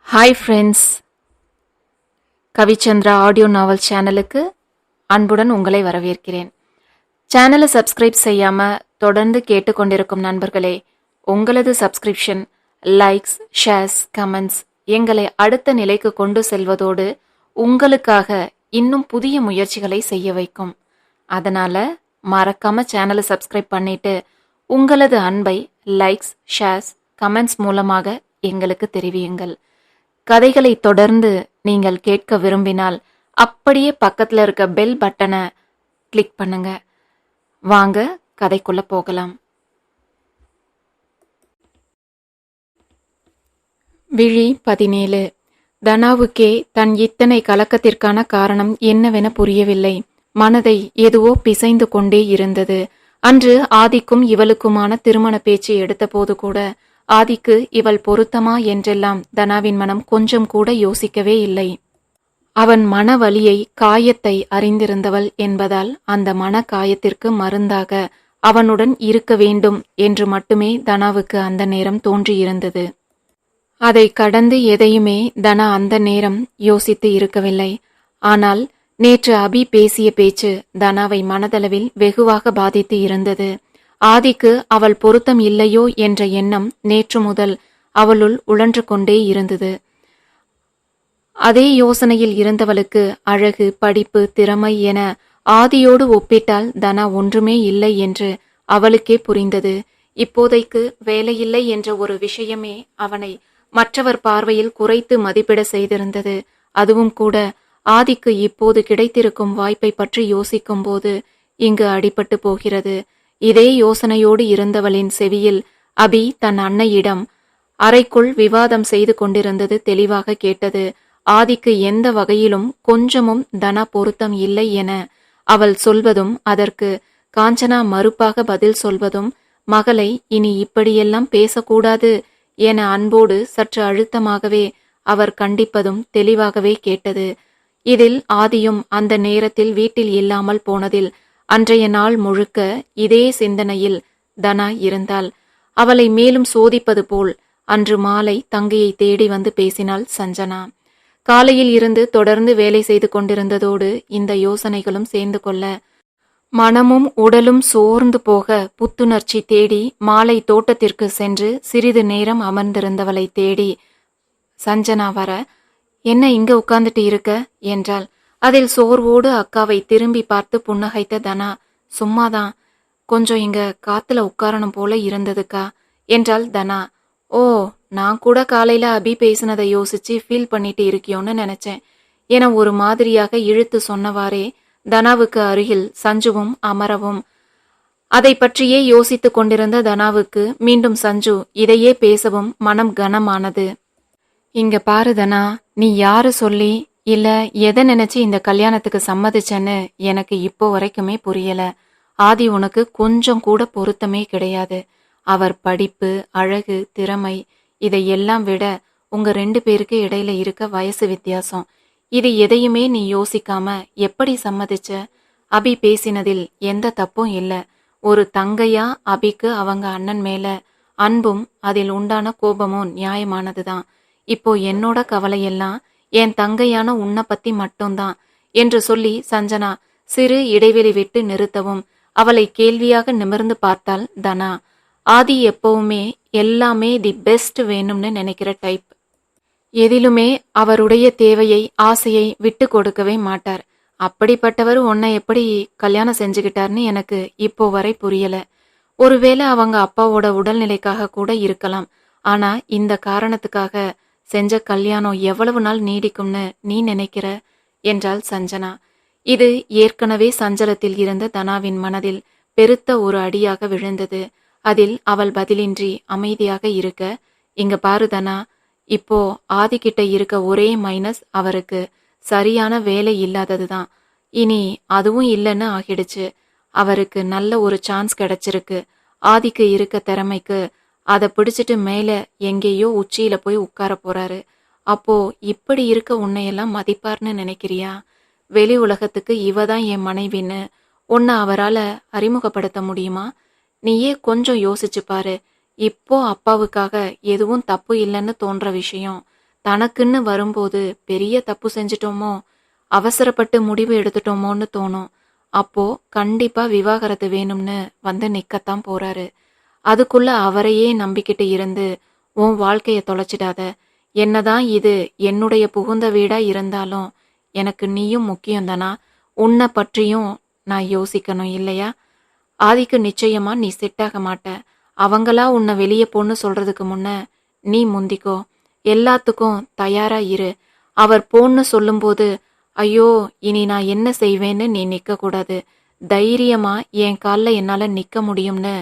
Hi friends, Kavichandra audio நாவல் சேனலுக்கு அன்புடன் உங்களை வரவேற்கிறேன். சேனலை சப்ஸ்கிரைப் செய்யாமல் தொடர்ந்து கேட்டுக்கொண்டிருக்கும் நண்பர்களே, உங்களது சப்ஸ்கிரிப்ஷன், லைக்ஸ், ஷேர்ஸ், கமெண்ட்ஸ் எங்களை அடுத்த நிலைக்கு கொண்டு செல்வதோடு உங்களுக்காக இன்னும் புதிய முயற்சிகளை செய்ய வைக்கும். அதனால் மறக்காம சேனலை சப்ஸ்கிரைப் பண்ணிட்டு உங்களது அன்பை லைக்ஸ், ஷேர்ஸ், கமெண்ட்ஸ் மூலமாக எங்களுக்கு தெரிவியுங்கள். கதைகளை தொடர்ந்து நீங்கள் கேட்க விரும்பினால் அப்படியே பக்கத்தில் இருக்க பெல் பட்டனை கிளிக் பண்ணுங்க. வாங்க கதைக்குள்ள போகலாம். விழி 17. தனாவுக்கே தன் இத்தனை கலக்கத்திற்கான காரணம் என்னவென புரியவில்லை. மனதை எதுவோ பிசைந்து கொண்டே இருந்தது. அன்று ஆதிக்கும் இவளுக்குமான திருமண பேச்சு எடுத்தபோது கூட ஆதிக்கு இவள் பொருத்தமா என்றெல்லாம் தனாவின் மனம் கொஞ்சம் கூட யோசிக்கவே இல்லை. அவன் மன வலியை, காயத்தை அறிந்திருந்தவள் என்பதால் அந்த மன காயத்திற்கு மருந்தாக அவனுடன் இருக்க வேண்டும் என்று மட்டுமே தனாவுக்கு அந்த நேரம் தோன்றியிருந்தது. அதை கடந்து எதையுமே தனா அந்த நேரம் யோசித்து இருக்கவில்லை. ஆனால் நேற்று அபி பேசிய பேச்சு தனாவை மனதளவில் வெகுவாக பாதித்து இருந்தது. ஆதிக்கு அவள் பொருத்தம் இல்லையோ என்ற எண்ணம் நேற்று முதல் அவளுள் உழன்று கொண்டே இருந்தது. அதே யோசனையில் இருந்தவளுக்கு அழகு, படிப்பு, திறமை என ஆதியோடு ஒப்பிட்டால் தனா ஒன்றுமே இல்லை என்று அவளுக்கே புரிந்தது. இப்போதைக்கு வேலையில்லை என்ற ஒரு விஷயமே அவனை மற்றவர் பார்வையில் குறைத்து மதிப்பிட செய்திருந்தது. அதுவும் கூட ஆதிக்கு இப்போது கிடைத்திருக்கும் வாய்ப்பை பற்றி யோசிக்கும் போது இங்கு அடிபட்டு போகிறது. இதே யோசனையோடு இருந்தவளின் செவியில் அபி தன் அன்னையிடம் அறைக்குள் விவாதம் செய்து கொண்டிருந்தது தெளிவாக கேட்டது. ஆதிக்கு எந்த வகையிலும் கொஞ்சமும் தனா பொருத்தம் இல்லை என அவள் சொல்வதும், அதற்கு காஞ்சனா மறுப்பாக பதில் சொல்வதும், மகளை இனி இப்படியெல்லாம் பேசக்கூடாது என அன்போடு சற்று அழுத்தமாகவே அவர் கண்டிப்பதும் தெளிவாகவே கேட்டது. இதில் ஆதியும் அந்த நேரத்தில் வீட்டில் இல்லாமல் போனதில் அன்றைய நாள் முழுக்க இதே சிந்தனையில் தனா இருந்தாள். அவளை மேலும் சோதிப்பது போல் அன்று மாலை தங்கையை தேடி வந்து பேசினாள் சஞ்சனா. காலையில் இருந்து தொடர்ந்து வேலை செய்து கொண்டிருந்ததோடு இந்த யோசனைகளும் சேர்ந்து கொள்ள மனமும் உடலும் சோர்ந்து போக புத்துணர்ச்சி தேடி மாலை தோட்டத்திற்கு சென்று சிறிது நேரம் அமர்ந்திருந்தவளை தேடி சஞ்சனா வர, என்ன இங்க உட்கார்ந்துட்டு இருக்க என்றாள். அதில் சோர்வோடு அக்காவை திரும்பி பார்த்து புன்னகைத்த தனா, சும்மாதான், கொஞ்சம் இங்க காத்துல உட்காரணும் போல இருந்ததுக்கா என்றாள் தனா. ஓ, நான் கூட காலையில அபி பேசினதை யோசிச்சு ஃபீல் பண்ணிட்டு இருக்கியோன்னு நினைச்சேன் என ஒரு மாதிரியாக இழுத்து சொன்னவாறே தனாவுக்கு அருகில் சஞ்சுவும் அமரவும் அதை பற்றியே யோசித்து கொண்டிருந்த தனாவுக்கு மீண்டும் சஞ்சு இதையே பேசவும் மனம் கனமானது. இங்க பாரு தனா, நீ யாரு சொல்லி இல்ல எதை நினைச்சு இந்த கல்யாணத்துக்கு சம்மதிச்சேன்னு எனக்கு இப்போ வரைக்குமே புரியல. ஆதி உனக்கு கொஞ்சம் கூட பொருத்தமே கிடையாது. அவர் படிப்பு, அழகு, திறமை இதையெல்லாம் விட உங்க 2 பேருக்கு இடையில இருக்க வயசு வித்தியாசம். இது எதையுமே நீ யோசிக்காம எப்படி சம்மதிச்ச? அபி பேசினதில் எந்த தப்பும் இல்ல. ஒரு தங்கையா அபிக்கு அவங்க அண்ணன் மேல அன்பும் அதில் உண்டான கோபமும் நியாயமானதுதான். இப்போ என்னோட கவலையெல்லாம் என் தங்கையான உன்னை பத்தி மட்டும்தான் என்று சொல்லி சஞ்சனா சிறு இடைவெளி விட்டு நிறுத்தவும் அவளை கேள்வியாக நிமிர்ந்து பார்த்தாள் தனா. ஆதி எப்பவுமே எல்லாமே தி பெஸ்ட் வேணும்னு நினைக்கிற டைப். எதிலுமே அவருடைய தேவையை, ஆசையை விட்டு கொடுக்கவே மாட்டார். அப்படிப்பட்டவர் உன்னை எப்படி கல்யாணம் செஞ்சுக்கிட்டார்னு எனக்கு இப்போ வரை புரியல. ஒருவேளை அவங்க அப்பாவோட உடல்நிலைக்காக கூட இருக்கலாம். ஆனா இந்த காரணத்துக்காக செஞ்ச கல்யாணம் எவ்வளவு நாள் நீடிக்கும்னு நீ நினைக்கிற என்றாள் சஞ்சனா. இது ஏற்கனவே சஞ்சலத்தில் இருந்த தனாவின் மனதில் பெருத்த ஒரு அடியாக விழுந்தது. அதில் அவள் பதிலின்றி அமைதியாக இருக்க, இங்க பாரு தனா, இப்போ ஆதிக்கிட்ட இருக்க ஒரே மைனஸ் அவருக்கு சரியான வேலை இல்லாததுதான். இனி அதுவும் இல்லைன்னு ஆகிடுச்சு. அவருக்கு நல்ல ஒரு சான்ஸ் கிடைச்சிருக்கு. ஆதிக்கு இருக்க திறமைக்கு அதை பிடிச்சிட்டு மேல எங்கேயோ உச்சியில போய் உட்கார போறாரு. அப்போ இப்படி இருக்க உன்னையெல்லாம் மதிப்பார்னு நினைக்கிறியா? வெளி உலகத்துக்கு இவதான் என் மனைவின்னு உன்னை அவரால் அறிமுகப்படுத்த முடியுமா? நீயே கொஞ்சம் யோசிச்சு பாரு. இப்போ அப்பாவுக்காக எதுவும் தப்பு இல்லைன்னு தோன்ற விஷயம் தனக்குன்னு வரும்போது பெரிய தப்பு செஞ்சிட்டோமோ, அவசரப்பட்டு முடிவு எடுத்துட்டோமோன்னு தோணும். அப்போ கண்டிப்பா விவாகரத்து வேணும்னு வந்து நிக்கத்தான் போறாரு. அதுக்குள்ள அவரையே நம்பிக்கிட்டு இருந்து உன் வாழ்க்கைய தொலைச்சிடாத. என்னதான் இது என்னுடைய புகுந்த வீடா இருந்தாலும் எனக்கு நீயும் முக்கியம்தானா? உன்னை பற்றியும் நான் யோசிக்கணும் இல்லையா? ஆதிக்கு நிச்சயமா நீ செட் ஆக மாட்ட. அவங்களா உன்னை வெளியே போன்னு சொல்றதுக்கு முன்ன நீ முந்திக்கோ. எல்லாத்துக்கும் தயாரா இரு. அவர் போன்னு சொல்லும்போது ஐயோ இனி நான் என்ன செய்வேன்னு நீ நிக்க கூடாது. தைரியமா என் கால்ல என்னால நிக்க முடியும்னு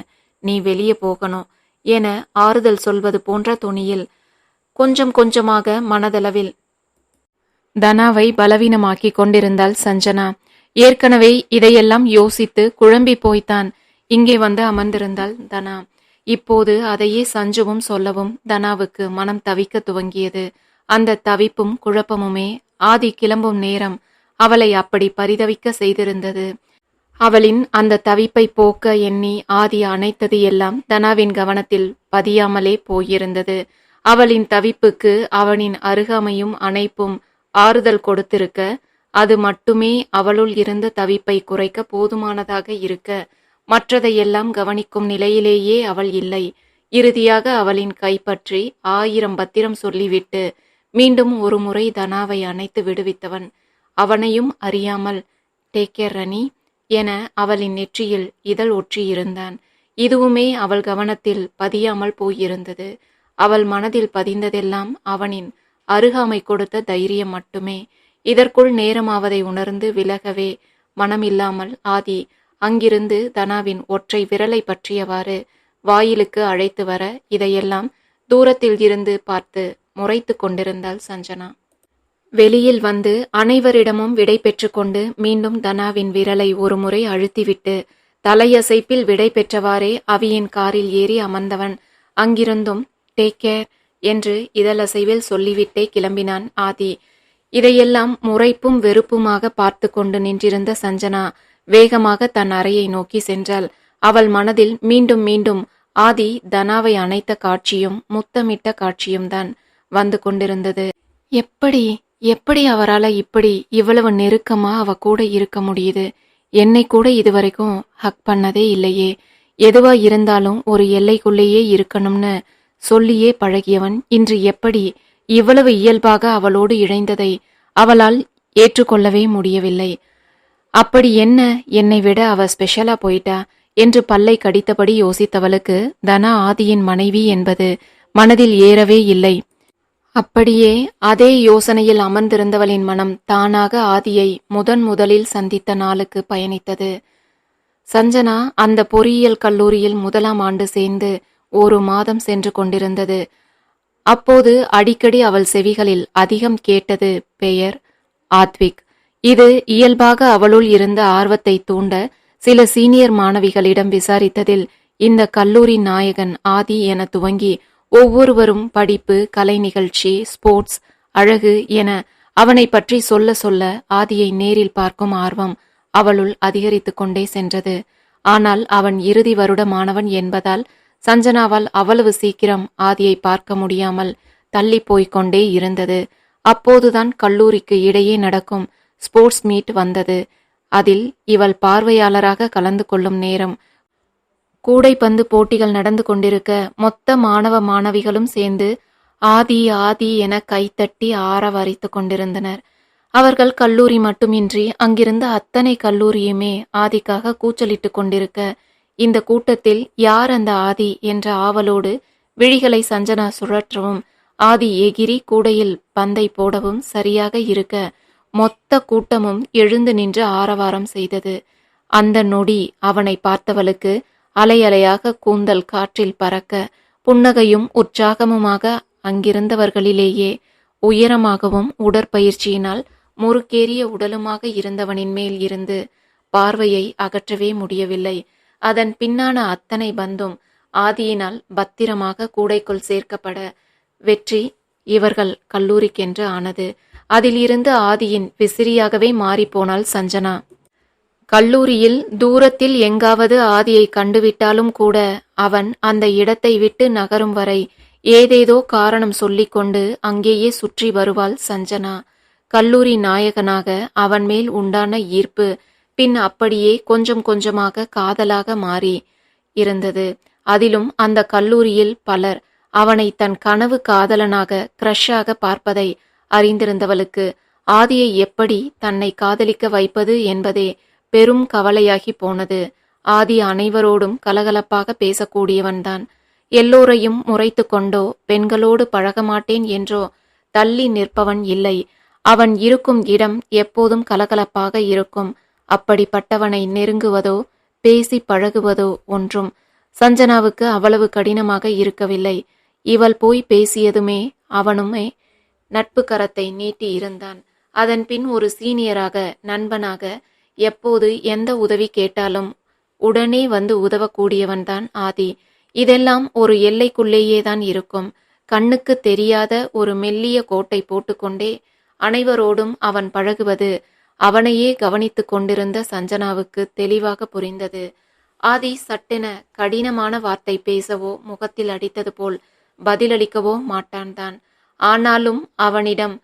நீ வெளியே போகணும் என ஆறுதல் சொல்வது போன்ற தொனியில் கொஞ்சம் கொஞ்சமாக மனதளவில் தனாவை பலவீனமாக்கி கொண்டிருந்தாள் சஞ்சனா. ஏற்கனவே இதையெல்லாம் யோசித்து குழம்பி போய்த்தான் இங்கே வந்து அமர்ந்திருந்தாள் தனா. இப்போது அதையே சஞ்சுவும் சொல்லவும் தனாவுக்கு மனம் தவிக்க துவங்கியது. அந்த தவிப்பும் குழப்பமுமே ஆதி கிளம்பும் நேரம் அவளை அப்படி பரிதவிக்க செய்திருந்தது. அவளின் அந்த தவிப்பை போக்க எண்ணி ஆதி அணைத்தது எல்லாம் தனாவின் கவனத்தில் பதியாமலே போயிருந்தது. அவளின் தவிப்புக்கு அவனின் அருகாமையும் அணைப்பும் ஆறுதல் கொடுத்திருக்க, அது மட்டுமே அவளுள் இருந்த தவிப்பை குறைக்க போதுமானதாக இருக்க, மற்றதையெல்லாம் கவனிக்கும் நிலையிலேயே அவள் இல்லை. இறுதியாக அவளின் கைப்பற்றி 1000 பத்திரம் சொல்லிவிட்டு மீண்டும் ஒரு முறை தனாவை அணைத்து விடுவித்தவன் அவனையும் அறியாமல் டேக் கேர் ரணி என அவளின் நெற்றியில் இதழ் ஒற்றியிருந்தான். இதுவுமே அவள் கவனத்தில் பதியாமல் போயிருந்தது. அவள் மனதில் பதிந்ததெல்லாம் அவனின் அருகாமை கொடுத்த தைரியம் மட்டுமே. இதற்குள் நேரமாவதை உணர்ந்து விலகவே மனமில்லாமல் ஆதி அங்கிருந்து தனாவின் ஒற்றை விரலை பற்றியவாறு வாயிலுக்கு அழைத்து வர, இதையெல்லாம் தூரத்தில் இருந்து பார்த்து முறைத்து கொண்டிருந்தாள் சஞ்சனா. வெளியில் வந்து அனைவரிடமும் விடை பெற்று கொண்டு மீண்டும் தனாவின் விரலை ஒரு முறை அழுத்திவிட்டு தலையசைப்பில் விடை பெற்றவாறே அவியின் காரில் ஏறி அமர்ந்தவன் அங்கிருந்தும் டேக் கேர் என்று இதழசைவில் சொல்லிவிட்டே கிளம்பினான் ஆதி. இதையெல்லாம் முறைப்பும் வெறுப்புமாக பார்த்து கொண்டு நின்றிருந்த சஞ்சனா வேகமாக தன் அறையை நோக்கி சென்றாள். அவள் மனதில் மீண்டும் மீண்டும் ஆதி தனாவை அணைத்த காட்சியும் முத்தமிட்ட காட்சியும் தான் வந்து கொண்டிருந்தது. எப்படி அவரால் இப்படி இவ்வளவு நெருக்கமா அவ கூட இருக்க முடியுது? என்னை கூட இதுவரைக்கும் ஹக் பண்ணதே இல்லையே. எதுவா இருந்தாலும் ஒரு எல்லைக்குள்ளேயே இருக்கணும்னு சொல்லியே பழகியவன் இன்று எப்படி இவ்வளவு இயல்பாக அவளோடு இழைந்ததை அவளால் ஏற்றுக்கொள்ளவே முடியவில்லை. அப்படி என்ன என்னை விட அவ ஸ்பெஷலா போயிட்டா என்று பல்லை கடித்தபடி யோசித்தவளுக்கு தனா ஆதியின் மனைவி என்பது மனதில் ஏறவே இல்லை. அப்படியே அதே யோசனையில் அமர்ந்திருந்தவளின் மனம் தானாக ஆதியை முதலில் சந்தித்த நாளுக்கு பயணித்தது. சஞ்சனா அந்த பொறியியல் கல்லூரியில் 1ஆம் ஆண்டு சேர்ந்து 1 மாதம் சென்று கொண்டிருந்தது. அப்போது அடிக்கடி அவள் செவிகளில் அதிகம் கேட்டது பெயர் ஆத்விக். இது இயல்பாக அவளுள் இருந்த ஆர்வத்தை தூண்ட சில சீனியர் மாணவிகளிடம் விசாரித்ததில் இந்த கல்லூரி நாயகன் ஆதி என துவங்கி ஒவ்வொருவரும் படிப்பு, கலை நிகழ்ச்சி, ஸ்போர்ட்ஸ், அழகு என அவனை பற்றி சொல்ல சொல்ல ஆதியை நேரில் பார்க்கும் ஆர்வம் அவளுள் அதிகரித்து கொண்டே சென்றது. ஆனால் அவன் இறுதி வருட மாணவன் என்பதால் சஞ்சனாவால் அவ்வளவு சீக்கிரம் ஆதியை பார்க்க முடியாமல் தள்ளி போய்கொண்டே இருந்தது. அப்போதுதான் கல்லூரிக்கு இடையே நடக்கும் ஸ்போர்ட்ஸ் மீட் வந்தது. அதில் இவள் பார்வையாளராக கலந்து கொள்ளும் நேரம். கூடைப்பந்து போட்டிகள் நடந்து கொண்டிருக்க மொத்த மாணவ மாணவிகளும் சேர்ந்து ஆதி ஆதி என கைத்தட்டி ஆரவாரித்து கொண்டிருந்தனர். அவர்கள் கல்லூரி மட்டுமின்றி அங்கிருந்த அத்தனை கல்லூரியுமே ஆதிக்காக கூச்சலிட்டு கொண்டிருக்க, இந்த கூட்டத்தில் யார் அந்த ஆதி என்ற ஆவலோடு விழிகளை சஞ்சனா சுழற்றவும் ஆதி எகிரி கூடையில் பந்தை போடவும் சரியாக இருக்க மொத்த கூட்டமும் எழுந்து நின்று ஆரவாரம் செய்தது. அந்த நொடி அவனை பார்த்தவளுக்கு அலை அலையாக கூந்தல் காற்றில் பறக்க, புன்னகையும் உற்சாகமுமாக அங்கிருந்தவர்களிலேயே உயரமாகவும் உடற்பயிற்சியினால் முறுக்கேறிய உடலுமாக இருந்தவனின் மேல் இருந்து பார்வையை அகற்றவே முடியவில்லை. அதன் பின்னான அத்தனை பந்தும் ஆதியினால் பத்திரமாக கூடைக்குள் சேர்க்கப்பட வெற்றி இவர்கள் கல்லூரிக்கென்று ஆனது. அதில் இருந்து ஆதியின் விசிறியாகவே மாறிப்போனாள் சஞ்சனா. கல்லூரியில் தூரத்தில் எங்காவது ஆதியை கண்டுவிட்டாலும் கூட அவன் அந்த இடத்தை விட்டு நகரும் வரை ஏதேதோ காரணம் சொல்லிக்கொண்டு அங்கேயே சுற்றி வருவாள் சஞ்சனா. கல்லூரி நாயகனாக அவன் மேல் உண்டான ஈர்ப்பு பின் அப்படியே கொஞ்சம் கொஞ்சமாக காதலாக மாறி இருந்தது. அதிலும் அந்த கல்லூரியில் பலர் அவனை தன் கனவு காதலனாக கிரஷாக பார்ப்பதை அறிந்திருந்தவளுக்கு ஆதியை எப்படி தன்னை காதலிக்க வைப்பது என்பதே பெரும் கவலையாகி போனது. ஆதி அனைவரோடும் கலகலப்பாக பேசக்கூடியவன்தான். எல்லோரையும் முறைத்து கொண்டோ பெண்களோடு பழகமாட்டேன் என்றோ தள்ளி நிற்பவன் இல்லை. அவன் இருக்கும் இடம் எப்போதும் கலகலப்பாக இருக்கும். அப்படிப்பட்டவனை நெருங்குவதோ பேசி பழகுவதோ ஒன்றும் சஞ்சனாவுக்கு அவ்வளவு கடினமாக இருக்கவில்லை. இவள் போய் பேசியதுமே அவனுமே நட்பு கரத்தை நீட்டி இருந்தான். அதன் பின் ஒரு சீனியராக நண்பனாக எப்போது எந்த உதவி கேட்டாலும் உடனே வந்து உதவக்கூடியவன்தான் ஆதி. இதெல்லாம் ஒரு எல்லைக்குள்ளேயேதான் இருக்கும். கண்ணுக்கு தெரியாத ஒரு மெல்லிய கோட்டை போட்டுக்கொண்டே அனைவரோடும் அவன் பழகுவது அவனையே கவனித்து கொண்டிருந்த சஞ்சனாவுக்கு தெளிவாக புரிந்தது. ஆதி சட்டென கடினமான வார்த்தை பேசவோ முகத்தில் அடித்தது போல் பதிலளிக்கவோ மாட்டான்தான். ஆனாலும் அவனிடம்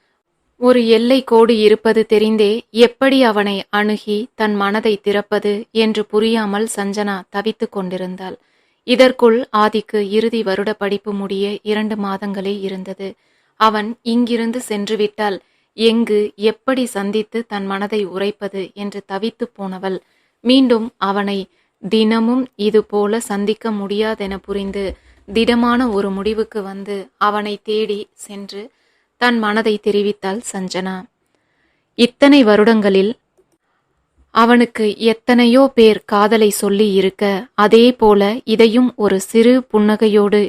ஒரு எல்லை கோடு இருப்பது தெரிந்தே எப்படி அவனை அணுகி தன் மனதை திறப்பது என்று புரியாமல் சஞ்சனா தவித்து கொண்டிருந்தாள். இதற்குள் ஆதிக்கு இறுதி வருட படிப்பு முடிய 2 மாதங்களே இருந்தது. அவன் இங்கிருந்து சென்றுவிட்டால் எங்கு எப்படி சந்தித்து தன் மனதை உரைப்பது என்று தவித்து போனவள் மீண்டும் அவனை தினமும் இதுபோல சந்திக்க முடியாதென புரிந்து திடமான ஒரு முடிவுக்கு வந்து அவனை தேடி சென்று தன் மனதை தெரிவித்தாள் சஞ்சனா. இத்தனை வருடங்களில் அவனுக்கு எத்தனையோ பேர் காதலை சொல்லி இருக்க, அதே போல இதையும் ஒரு சிறு புன்னகையோடு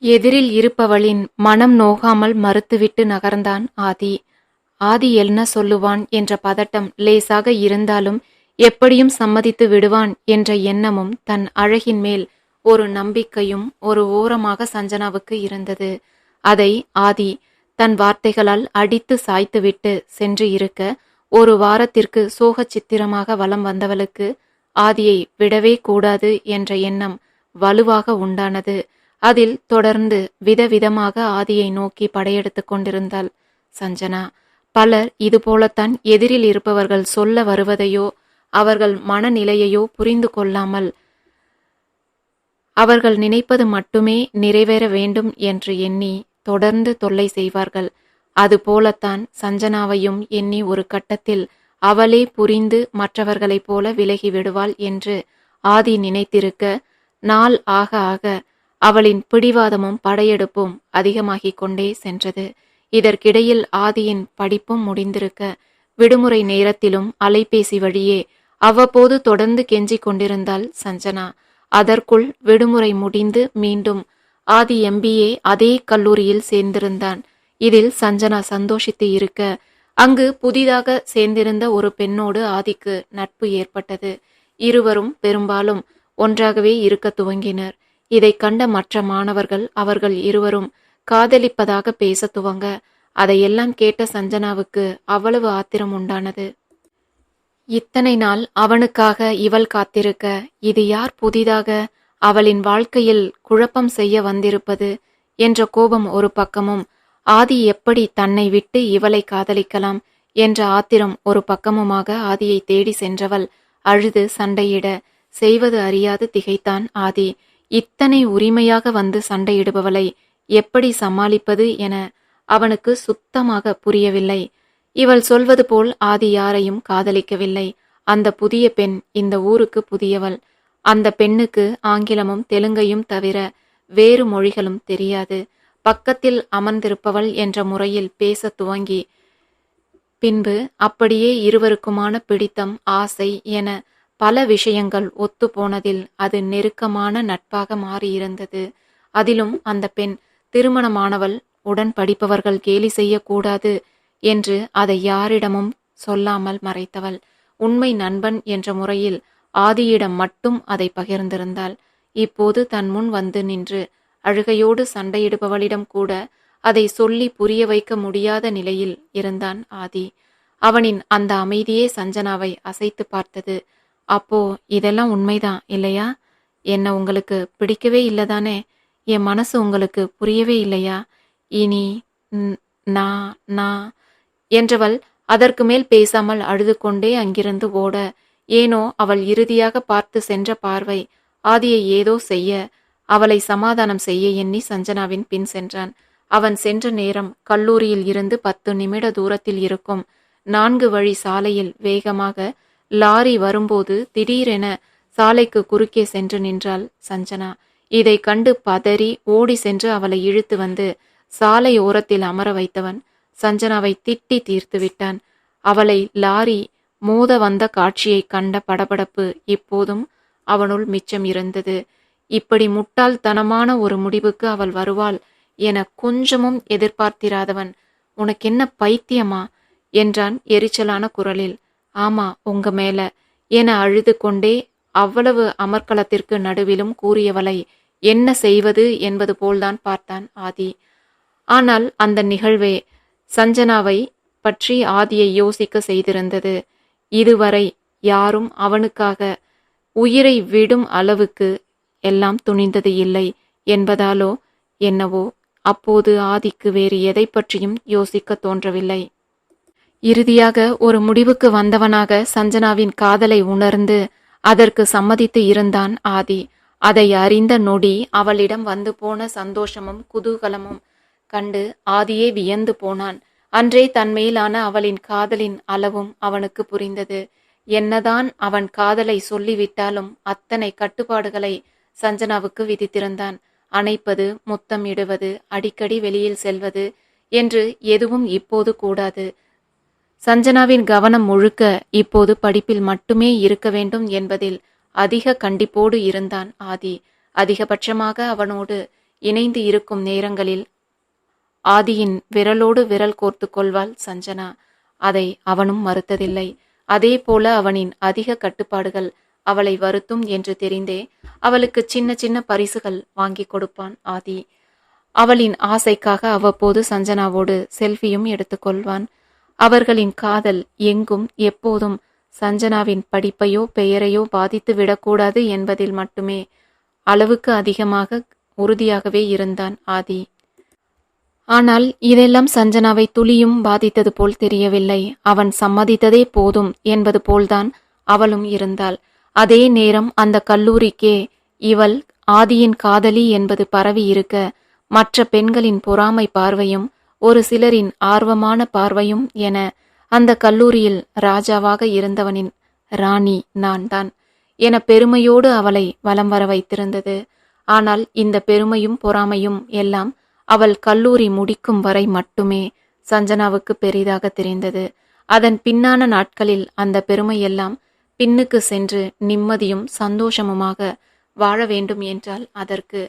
எதிரில் இருப்பவளின் மனம் நோகாமல் மறுத்துவிட்டு நகர்ந்தான் ஆதி. ஆதி என்ன சொல்லுவான் என்ற பதட்டம் லேசாக இருந்தாலும் எப்படியும் சம்மதித்து விடுவான் என்ற எண்ணமும் தன் அழகின் மேல் ஒரு நம்பிக்கையும் ஒரு ஓரமாக சஞ்சனாவுக்கு இருந்தது. அதை ஆதி தன் வார்த்தைகளால் அடித்து சாய்த்துவிட்டு சென்று இருக்க, ஒரு வாரத்திற்கு சோக சித்திரமாக வலம் வந்தவளுக்கு ஆதியை விடவே கூடாது என்ற எண்ணம் வலுவாக உண்டானது. அதில் தொடர்ந்து விதவிதமாக ஆதியை நோக்கி படையெடுத்து கொண்டிருந்தாள் சஞ்சனா. பலர் இதுபோலத்தான் எதிரில் இருப்பவர்கள் சொல்ல வருவதையோ அவர்கள் மனநிலையையோ புரிந்து கொள்ளாமல் அவர்கள் நினைப்பது மட்டுமே நிறைவேற வேண்டும் என்று எண்ணி தொடர்ந்து தொல்லை செய்வார்கள். அதுபோலத்தான் சஞ்சனாவையும் எண்ணி ஒரு கட்டத்தில் அவளே புரிந்து மற்றவர்களைப் போல விலகி விடுவாள் என்று ஆதி நினைத்திருக்க, நாள் ஆக ஆக அவளின் பிடிவாதமும் படையெடுப்பும் அதிகமாகிக் கொண்டே சென்றது. இதற்கிடையில் ஆதியின் படிப்பும் முடிந்திருக்க, விடுமுறை நேரத்திலும் அலைபேசி வழியே அவ்வப்போது தொடர்ந்து கெஞ்சிக் கொண்டிருந்தாள் சஞ்சனா. அதற்குள் விடுமுறை முடிந்து மீண்டும் ஆதி MBA அதே கல்லூரியில் சேர்ந்திருந்தான். இதில் சஞ்சனா சந்தோஷித்து இருக்க, அங்கு புதிதாக சேர்ந்திருந்த ஒரு பெண்ணோடு ஆதிக்கு நட்பு ஏற்பட்டது. இருவரும் பெரும்பாலும் ஒன்றாகவே இருக்க துவங்கினர். இதை கண்ட மற்ற மாணவர்கள் அவர்கள் இருவரும் காதலிப்பதாக பேச துவங்க, அதையெல்லாம் கேட்ட சஞ்சனாவுக்கு அவ்வளவு ஆத்திரம் உண்டானது. இத்தனை நாள் அவனுக்காக இவள் காத்திருக்க, இது யார் புதிதாக அவளின் வாழ்க்கையில் குழப்பம் செய்ய வந்திருப்பது என்ற கோபம் ஒரு பக்கமும், ஆதி எப்படி தன்னை விட்டு இவளை காதலிக்கலாம் என்ற ஆத்திரம் ஒரு பக்கமுமாக ஆதியை தேடி சென்றவள் அழுது சண்டையிட, செய்வது அறியாது திகைத்தான் ஆதி. இத்தனை உரிமையாக வந்து சண்டையிடுபவளை எப்படி சமாளிப்பது என அவனுக்கு சுத்தமாக புரியவில்லை. இவள் சொல்வது போல் ஆதி யாரையும் காதலிக்கவில்லை. அந்த புதிய பெண் இந்த ஊருக்கு புதியவள். அந்த பெண்ணுக்கு ஆங்கிலமும் தெலுங்கையும் தவிர வேறு மொழிகளும் தெரியாது. பக்கத்தில் அமர்ந்திருப்பவள் என்ற முறையில் பேச துவங்கி பின்பு அப்படியே இருவருக்குமான பிடித்தம், ஆசை என பல விஷயங்கள் ஒத்து போனதில் அது நெருக்கமான நட்பாக மாறியிருந்தது. அதிலும் அந்த பெண் திருமணமானவள், உடன் படிப்பவர்கள் கேலி செய்யக்கூடாது என்று அதை யாரிடமும் சொல்லாமல் மறைத்தவள். உண்மை நண்பன் என்ற முறையில் ஆதியிடம் மட்டும் அதை பகிர்ந்திருந்தாள். இப்போது தன் முன் வந்து நின்று அழுகையோடு சண்டையிடுபவளிடம் கூட அதை சொல்லி புரிய வைக்க முடியாத நிலையில் இருந்தான் ஆதி. அவனின் அந்த அமைதியே சஞ்சனாவை அசைத்து பார்த்தது. அப்போ இதெல்லாம் உண்மைதான் இல்லையா? என்ன உங்களுக்கு பிடிக்கவே இல்லதானே? என் மனசு உங்களுக்கு புரியவே இல்லையா? இனி ன்- நான் நான் என்றவள் அதற்கு மேல் பேசாமல் அழுது கொண்டே அங்கிருந்து ஓட, ஏனோ அவள் இறுதியாக பார்த்து சென்ற பார்வை ஆதியை ஏதோ செய்ய, அவளை சமாதானம் செய்ய எண்ணி சஞ்சனாவின் பின் சென்றான். அவன் சென்ற நேரம் கல்லூரியில் இருந்து 10 நிமிட தூரத்தில் இருக்கும் 4 வழி சாலையில் வேகமாக லாரி வரும்போது திடீரென சாலைக்கு குறுக்கே சென்று நின்றாள் சஞ்சனா. இதை கண்டு பதறி ஓடி சென்று அவளை இழுத்து வந்து சாலை ஓரத்தில் அமர வைத்தவன் சஞ்சனாவை திட்டி தீர்த்து விட்டான். அவளை லாரி மோத வந்த காட்சியை கண்ட படபடப்பு இப்போதும் அவனுள் மிச்சம் இருந்தது. இப்படி முட்டாள்தனமான ஒரு முடிவுக்கு அவள் வருவாள் என கொஞ்சமும் எதிர்பார்த்திராதவன், உனக்கென்ன பைத்தியமா என்றான் எரிச்சலான குரலில். ஆமா, உங்க மேல என அழுது கொண்டே அவ்வளவு அமர்க்களத்திற்கு நடுவிலும் கூறியவளை என்ன செய்வது என்பது போல்தான் பார்த்தான் ஆதி. ஆனால் அந்த நிகழ்வே சஞ்சனாவை பற்றி ஆதியை யோசிக்க செய்திருந்தது. இதுவரை யாரும் அவனுக்காக உயிரை விடும் அளவுக்கு எல்லாம் துணிந்தது இல்லை என்பதாலோ என்னவோ அப்போது ஆதிக்கு வேறு எதை பற்றியும் யோசிக்க தோன்றவில்லை. இறுதியாக ஒரு முடிவுக்கு வந்தவனாக சஞ்சனாவின் காதலை உணர்ந்து அதற்கு சம்மதித்து இருந்தான் ஆதி. அதை அறிந்த நொடி அவளிடம் வந்து போன சந்தோஷமும் குதூகலமும் கண்டு ஆதியே வியந்து போனான். அன்றே தன்மேலான அவளின் காதலின் அளவும் அவனுக்கு புரிந்தது. என்னதான் அவன் காதலை சொல்லிவிட்டாலும் அத்தனை கட்டுப்பாடுகளை சஞ்சனாவுக்கு விதித்திருந்தான். அணைப்பது, முத்தம் இடுவது, அடிக்கடி வெளியில் செல்வது என்று எதுவும் இப்போது கூடாது. சஞ்சனாவின் கவனம் முழுக்க இப்போது படிப்பில் மட்டுமே இருக்க வேண்டும் என்பதில் அதிக கண்டிப்போடு இருந்தான் ஆதி. அதிகபட்சமாக அவனோடு இணைந்து இருக்கும் நேரங்களில் ஆதியின் விரலோடு விரல் கோர்த்து கொள்வாள் சஞ்சனா. அதை அவனும் மறுத்ததில்லை. அதே போல அவனின் அதிக கட்டுப்பாடுகள் அவளை வருத்தும் என்று தெரிந்தே அவளுக்கு சின்ன சின்ன பரிசுகள் வாங்கி கொடுப்பான் ஆதி. அவளின் ஆசைக்காக அவ்வப்போது சஞ்சனாவோடு செல்ஃபியும் எடுத்துக்கொள்வான். அவர்களின் காதல் எங்கும் எப்போதும் சஞ்சனாவின் படிப்பையோ பெயரையோ பாதித்து விடக்கூடாது என்பதில் மட்டுமே அளவுக்கு அதிகமாக உறுதியாகவே இருந்தான் ஆதி. ஆனால் இதெல்லாம் சஞ்சனாவை துளியும் பாதித்தது போல் தெரியவில்லை. அவன் சம்மதித்ததே போதும் என்பது போல்தான் அவளும் இருந்தாள். அதே நேரம் அந்த கல்லூரிக்கே இவள் ஆதியின் காதலி என்பது பரவி இருக்க, மற்ற பெண்களின் பொறாமை பார்வையும் ஒரு சிலரின் ஆர்வமான பார்வையும் என அந்த கல்லூரியில் ராஜாவாக இருந்தவனின் ராணி நான் தான் என பெருமையோடு அவளை வலம் வர வைத்திருந்தது. ஆனால் இந்த பெருமையும் பொறாமையும் எல்லாம் அவள் கல்லூரி முடிக்கும் வரை மட்டுமே சஞ்சனாவுக்கு பெரிதாக தெரிந்தது. அதன் பின்னான நாட்களில் அந்த பெருமையெல்லாம் பின்னுக்கு சென்று நிம்மதியும் சந்தோஷமுமாக வாழ வேண்டும் என்றால் அதற்கு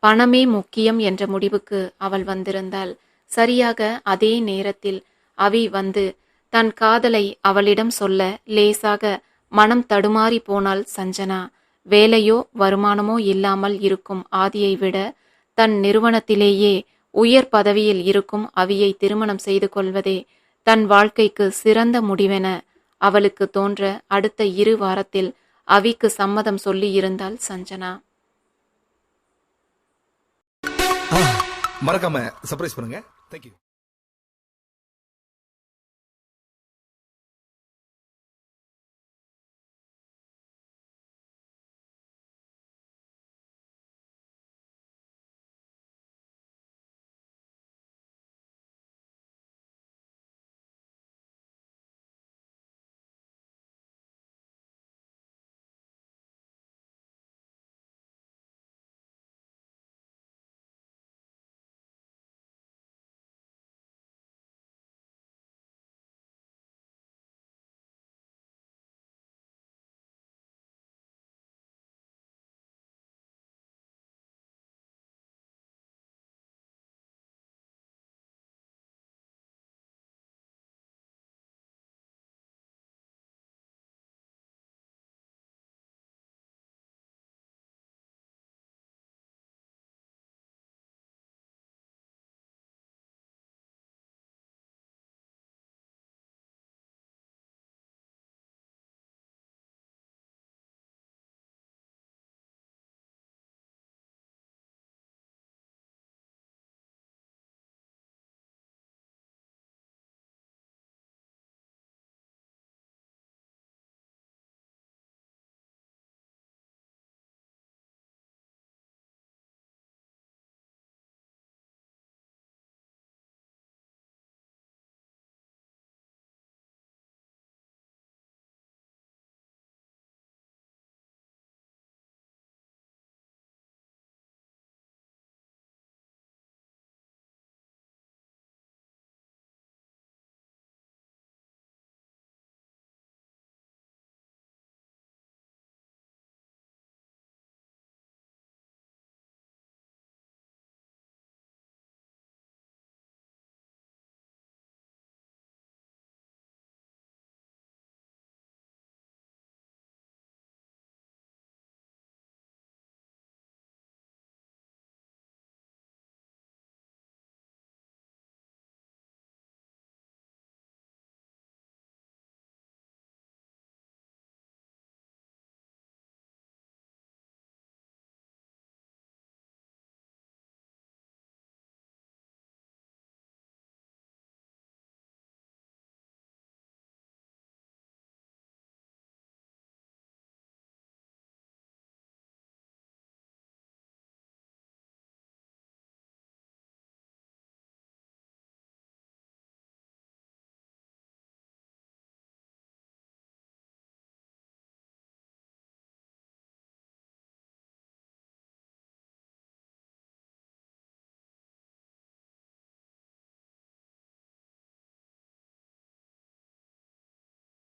பணமே முக்கியம் என்ற முடிவுக்கு அவள் வந்திருந்தாள். சரியாக அதே நேரத்தில் அவி வந்து தன் காதலை அவளிடம் சொல்ல லேசாக மனம் தடுமாறி போனாள் சஞ்சனா. வேலையோ வருமானமோ இல்லாமல் இருக்கும் ஆதியை விட தன் நிறுவனத்திலேயே உயர் பதவியில் இருக்கும் அவியை திருமணம் செய்து கொள்வதே தன் வாழ்க்கைக்கு சிறந்த முடிவென அவளுக்கு தோன்ற அடுத்த 2 வாரத்தில் அவிக்கு சம்மதம் சொல்லி இருந்தாள் சஞ்சனா. மறக்காம சர்ப்ரைஸ் பண்ணுங்க. தேங்க்யூ.